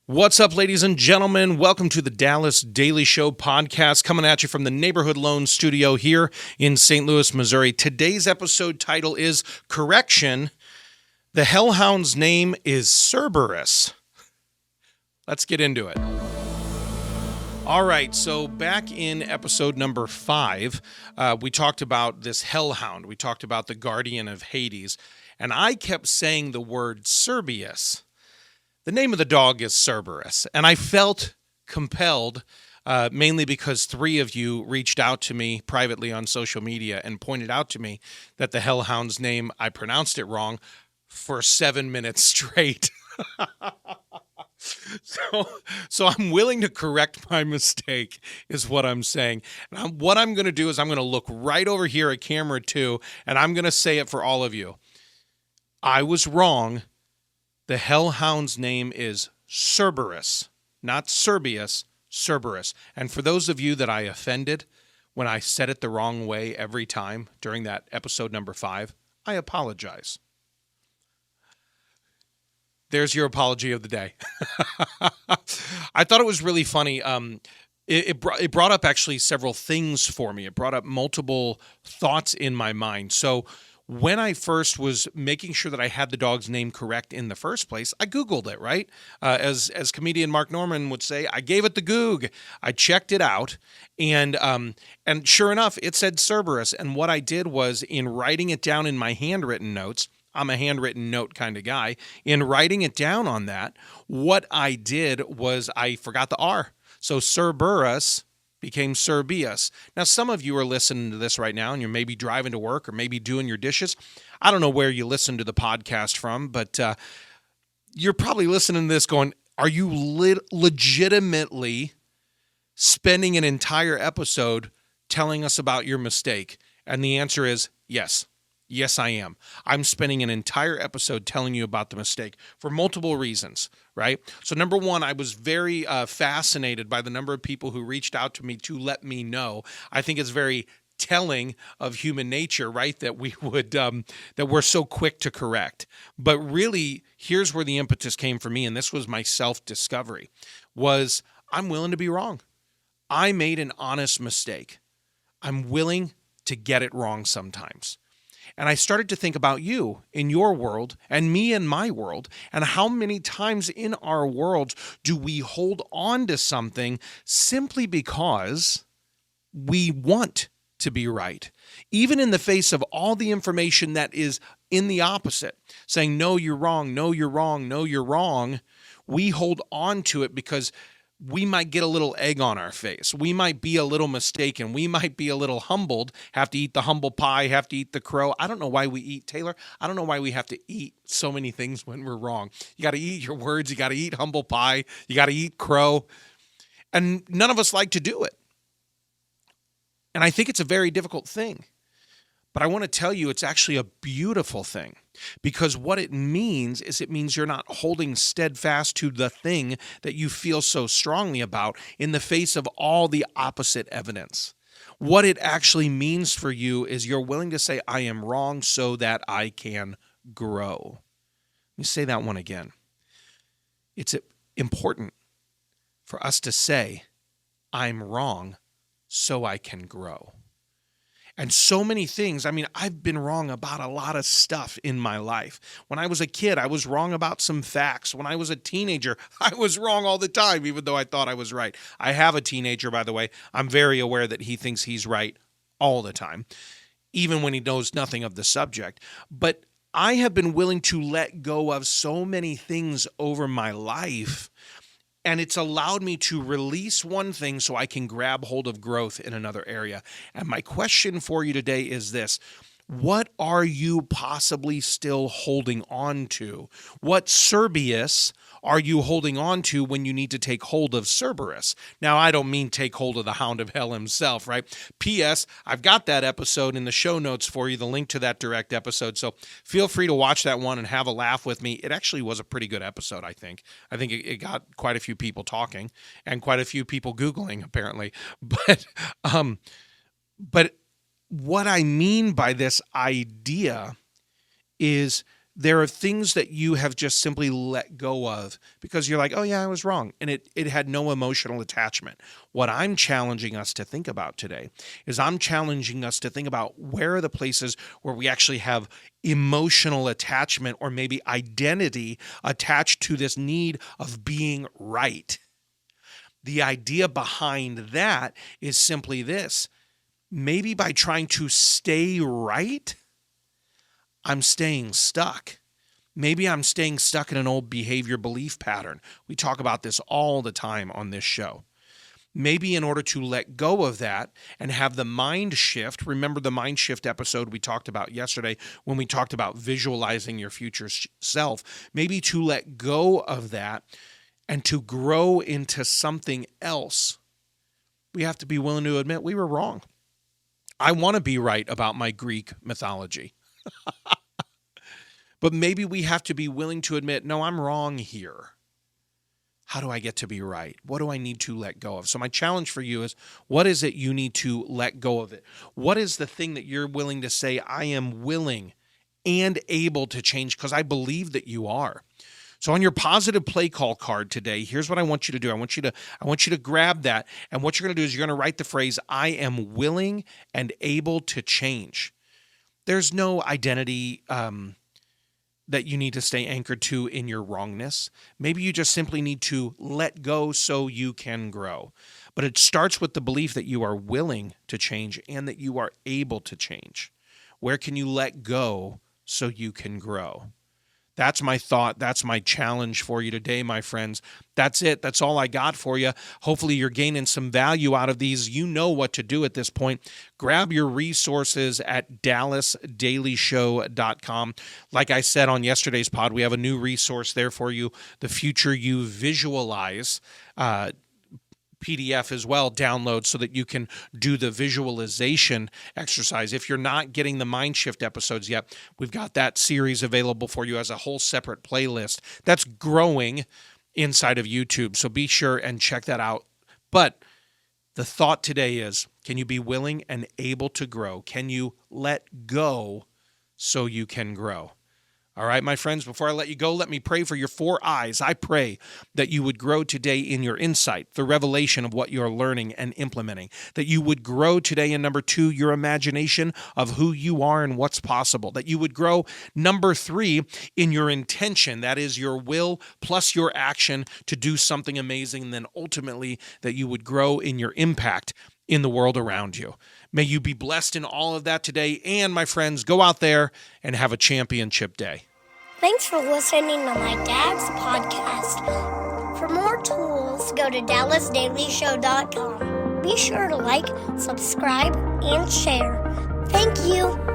What's up, ladies and gentlemen? Welcome to the Dallas Daily Show podcast, coming at you from the Neighborhood Loan Studio here in St. Louis, Missouri. Today's episode title is Correction. The Hellhound's name is Cerberus. Let's get into it. All right, so back in episode number 5, we talked about this Hellhound. We talked about the guardian of Hades, and I kept saying the word Serbeus. The name of the dog is Cerberus, and I felt compelled, mainly because 3 of you reached out to me privately on social media and pointed out to me that the Hellhound's name, I pronounced it wrong for 7 minutes straight. So I'm willing to correct my mistake, is what I'm saying. And what I'm going to do is I'm going to look right over here at camera 2, and I'm going to say it for all of you. I was wrong. The Hellhound's name is Cerberus, not Serbeus, Cerberus. And for those of you that I offended when I said it the wrong way every time during that episode number 5, I apologize. There's your apology of the day. I thought it was really funny. It brought up actually several things for me. It brought up multiple thoughts in my mind. So when I first was making sure that I had the dog's name correct in the first place, I Googled it, right? As comedian Mark Norman would say, I gave it the Goog. I checked it out, and sure enough, it said Cerberus. And what I did was, in writing it down in my handwritten notes, I'm a handwritten note kind of guy, in writing it down on that, what I did was I forgot the R. So Cerberus became Serbeus. Now, some of you are listening to this right now, and you're maybe driving to work or maybe doing your dishes. I don't know where you listen to the podcast from, but you're probably listening to this going, are you legitimately spending an entire episode telling us about your mistake? And the answer is yes. Yes, I am. I'm spending an entire episode telling you about the mistake for multiple reasons, right? So number one, I was very fascinated by the number of people who reached out to me to let me know. I think it's very telling of human nature, right? That we would, that we're so quick to correct. But really, here's where the impetus came for me, and this was my self-discovery, was I'm willing to be wrong. I made an honest mistake. I'm willing to get it wrong sometimes. And I started to think about you in your world and me in my world, and how many times in our worlds do we hold on to something simply because we want to be right, even in the face of all the information that is in the opposite, saying, no, you're wrong, no, you're wrong, no, you're wrong. We hold on to it because we might get a little egg on our face. We might be a little mistaken. We might be a little humbled, have to eat the humble pie, have to eat the crow. I don't know why we eat, Taylor. I don't know why we have to eat so many things when we're wrong. You got to eat your words. You got to eat humble pie. You got to eat crow. And none of us like to do it. And I think it's a very difficult thing. But I want to tell you, it's actually a beautiful thing, because what it means is it means you're not holding steadfast to the thing that you feel so strongly about in the face of all the opposite evidence. What it actually means for you is you're willing to say, I am wrong so that I can grow. Let me say that one again. It's important for us to say, I'm wrong so I can grow. And so many things. I mean, I've been wrong about a lot of stuff in my life. When I was a kid, I was wrong about some facts. When I was a teenager, I was wrong all the time, even though I thought I was right. I have a teenager, by the way. I'm very aware that he thinks he's right all the time, even when he knows nothing of the subject. But I have been willing to let go of so many things over my life, and it's allowed me to release one thing so I can grab hold of growth in another area. And my question for you today is this: what are you possibly still holding on to? What Serbeus are you holding on to when you need to take hold of Cerberus? Now, I don't mean take hold of the Hound of Hell himself, right? P.S. I've got that episode in the show notes for you, the link to that direct episode. So feel free to watch that one and have a laugh with me. It actually was a pretty good episode, I think. I think it got quite a few people talking and quite a few people Googling, apparently. But what I mean by this idea is There are things that you have just simply let go of because you're like, oh yeah, I was wrong. And it had no emotional attachment. What I'm challenging us to think about today is I'm challenging us to think about where are the places where we actually have emotional attachment or maybe identity attached to this need of being right. The idea behind that is simply this. Maybe by trying to stay right, I'm staying stuck. Maybe I'm staying stuck in an old behavior belief pattern. We talk about this all the time on this show. Maybe in order to let go of that and have the mind shift, remember the mind shift episode we talked about yesterday when we talked about visualizing your future self, maybe to let go of that and to grow into something else, we have to be willing to admit we were wrong. I want to be right about my Greek mythology. But maybe we have to be willing to admit, no, I'm wrong here. How do I get to be right? What do I need to let go of? So my challenge for you is, what is it you need to let go of it? What is the thing that you're willing to say, I am willing and able to change because I believe that you are. So on your positive play call card today, here's what I want you to do. I want you to grab that, and what you're going to do is you're going to write the phrase, I am willing and able to change. There's no identity that you need to stay anchored to in your wrongness. Maybe you just simply need to let go so you can grow. But it starts with the belief that you are willing to change and that you are able to change. Where can you let go so you can grow? That's my thought. That's my challenge for you today, my friends. That's it. That's all I got for you. Hopefully you're gaining some value out of these. You know what to do at this point. Grab your resources at dallasdailyshow.com. Like I said on yesterday's pod, we have a new resource there for you, The Future You Visualize PDF as well, download so that you can do the visualization exercise. If you're not getting the Mind Shift episodes yet, we've got that series available for you as a whole separate playlist that's growing inside of YouTube. So be sure and check that out. But the thought today is, can you be willing and able to grow? Can you let go so you can grow? All right, my friends, before I let you go, let me pray for your 4 eyes. I pray that you would grow today in your insight, the revelation of what you're learning and implementing, that you would grow today in number 2, your imagination of who you are and what's possible, that you would grow number 3 in your intention, that is your will plus your action to do something amazing, and then ultimately that you would grow in your impact in the world around you. May you be blessed in all of that today. And my friends, go out there and have a championship day. Thanks for listening to my dad's podcast. For more tools, go to dallasdailyshow.com. Be sure to like, subscribe, and share. Thank you.